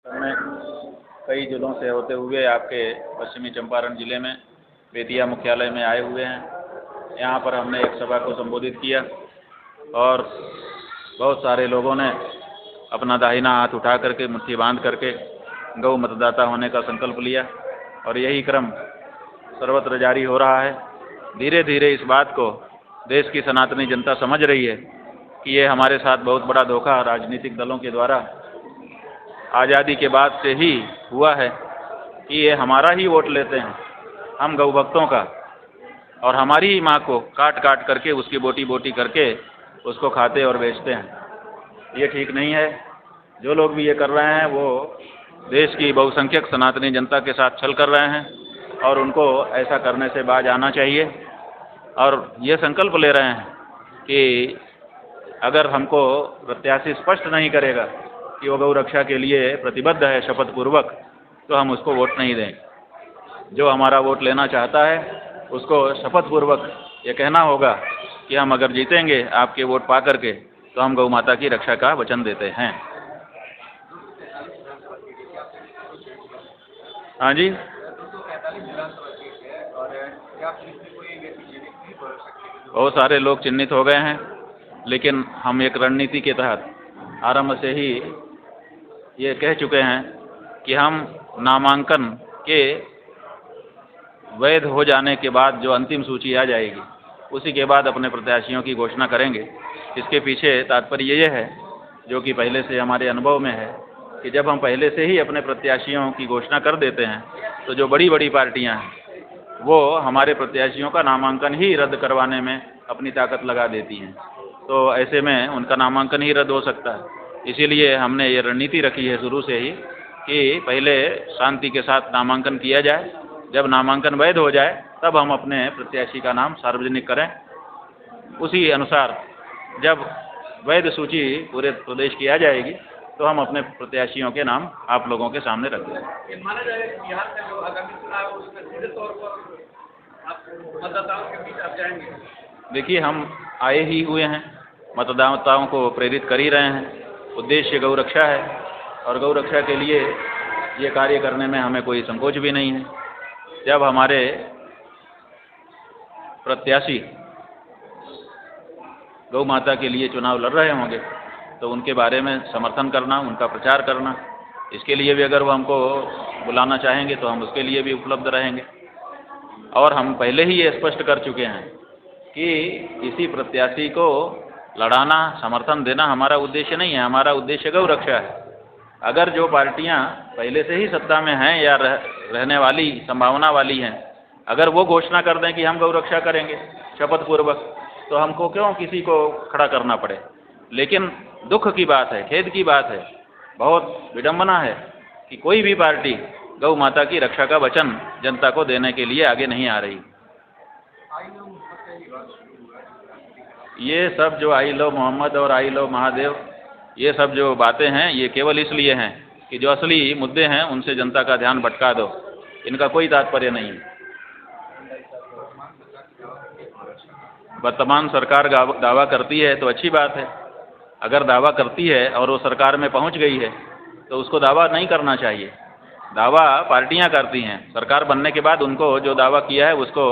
में कई जिलों से होते हुए आपके पश्चिमी चंपारण जिले में बेतिया मुख्यालय में आए हुए हैं। यहाँ पर हमने एक सभा को संबोधित किया और बहुत सारे लोगों ने अपना दाहिना हाथ उठा करके मुट्ठी बांध करके गौ मतदाता होने का संकल्प लिया और यही क्रम सर्वत्र जारी हो रहा है। धीरे धीरे इस बात को देश की सनातनी जनता समझ रही है कि ये हमारे साथ बहुत बड़ा धोखा राजनीतिक दलों के द्वारा आज़ादी के बाद से ही हुआ है कि ये हमारा ही वोट लेते हैं, हम गौ भक्तों का, और हमारी ही माँ को काट काट करके उसकी बोटी बोटी करके उसको खाते और बेचते हैं। ये ठीक नहीं है। जो लोग भी ये कर रहे हैं वो देश की बहुसंख्यक सनातनी जनता के साथ छल कर रहे हैं और उनको ऐसा करने से बाज आना चाहिए। और ये संकल्प ले रहे हैं कि अगर हमको प्रत्याशी स्पष्ट नहीं करेगा कि वो गौ रक्षा के लिए प्रतिबद्ध है शपथ पूर्वक, तो हम उसको वोट नहीं देंगे। जो हमारा वोट लेना चाहता है उसको शपथ पूर्वक ये कहना होगा कि हम अगर जीतेंगे आपके वोट पा करके तो हम गौ माता की रक्षा का वचन देते हैं। हाँ जी, बहुत सारे लोग चिन्हित हो गए हैं, लेकिन हम एक रणनीति के तहत आरंभ से ही ये कह चुके हैं कि हम नामांकन के वैध हो जाने के बाद जो अंतिम सूची आ जाएगी उसी के बाद अपने प्रत्याशियों की घोषणा करेंगे। इसके पीछे तात्पर्य ये है, जो कि पहले से हमारे अनुभव में है, कि जब हम पहले से ही अपने प्रत्याशियों की घोषणा कर देते हैं तो जो बड़ी बड़ी पार्टियां हैं वो हमारे प्रत्याशियों का नामांकन ही रद्द करवाने में अपनी ताकत लगा देती हैं। तो ऐसे में उनका नामांकन ही रद्द हो सकता है। इसीलिए हमने ये रणनीति रखी है शुरू से ही कि पहले शांति के साथ नामांकन किया जाए, जब नामांकन वैध हो जाए तब हम अपने प्रत्याशी का नाम सार्वजनिक करें। उसी अनुसार जब वैध सूची पूरे प्रदेश की आ जाएगी तो हम अपने प्रत्याशियों के नाम आप लोगों के सामने रख देंगे। माना जाए कि बिहार का जो आगामी चुनाव है उसमें सीधे तौर पर आप मतदाताओं के बीच आप जाएंगे। देखिए, हम आए ही हुए हैं, मतदाताओं को प्रेरित कर ही रहे हैं। उद्देश्य गौ रक्षा है और गौ रक्षा के लिए ये कार्य करने में हमें कोई संकोच भी नहीं है। जब हमारे प्रत्याशी गौ माता के लिए चुनाव लड़ रहे होंगे तो उनके बारे में समर्थन करना, उनका प्रचार करना, इसके लिए भी अगर वो हमको बुलाना चाहेंगे तो हम उसके लिए भी उपलब्ध रहेंगे। और हम पहले ही ये स्पष्ट कर चुके हैं कि किसी प्रत्याशी को लड़ाना, समर्थन देना हमारा उद्देश्य नहीं है। हमारा उद्देश्य गौ रक्षा है। अगर जो पार्टियां पहले से ही सत्ता में हैं या रहने वाली संभावना वाली हैं, अगर वो घोषणा कर दें कि हम गौ रक्षा करेंगे शपथ पूर्वक, तो हमको क्यों किसी को खड़ा करना पड़े। लेकिन दुख की बात है, खेद की बात है, बहुत विडंबना है कि कोई भी पार्टी गौ माता की रक्षा का वचन जनता को देने के लिए आगे नहीं आ रही। ये सब जो आई लो मोहम्मद और आई लो महादेव, ये सब जो बातें हैं ये केवल इसलिए हैं कि जो असली मुद्दे हैं उनसे जनता का ध्यान भटका दो। इनका कोई तात्पर्य नहीं है। वर्तमान सरकार दावा करती है तो अच्छी बात है। अगर दावा करती है और वो सरकार में पहुंच गई है तो उसको दावा नहीं करना चाहिए। दावा पार्टियां करती हैं, सरकार बनने के बाद उनको जो दावा किया है उसको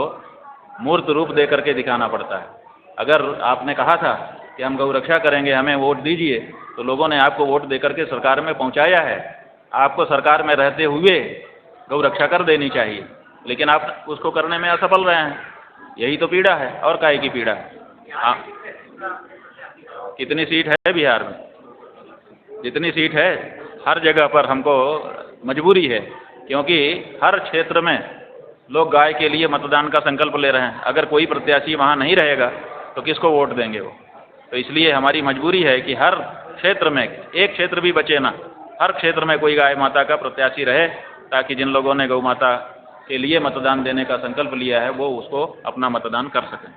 मूर्त रूप दे करके दिखाना पड़ता है। अगर आपने कहा था कि हम गौ रक्षा करेंगे, हमें वोट दीजिए, तो लोगों ने आपको वोट दे करके सरकार में पहुंचाया है। आपको सरकार में रहते हुए गौ रक्षा कर देनी चाहिए, लेकिन आप उसको करने में असफल रहे हैं। यही तो पीड़ा है, और काहे की पीड़ा है। हाँ, कितनी सीट है बिहार में? जितनी सीट है हर जगह पर हमको मजबूरी है, क्योंकि हर क्षेत्र में लोग गाय के लिए मतदान का संकल्प ले रहे हैं। अगर कोई प्रत्याशी वहाँ नहीं रहेगा तो किसको वोट देंगे वो। तो इसलिए हमारी मजबूरी है कि हर क्षेत्र में, एक क्षेत्र भी बचे ना, हर क्षेत्र में कोई गाय माता का प्रत्याशी रहे, ताकि जिन लोगों ने गौ माता के लिए मतदान देने का संकल्प लिया है वो उसको अपना मतदान कर सकें।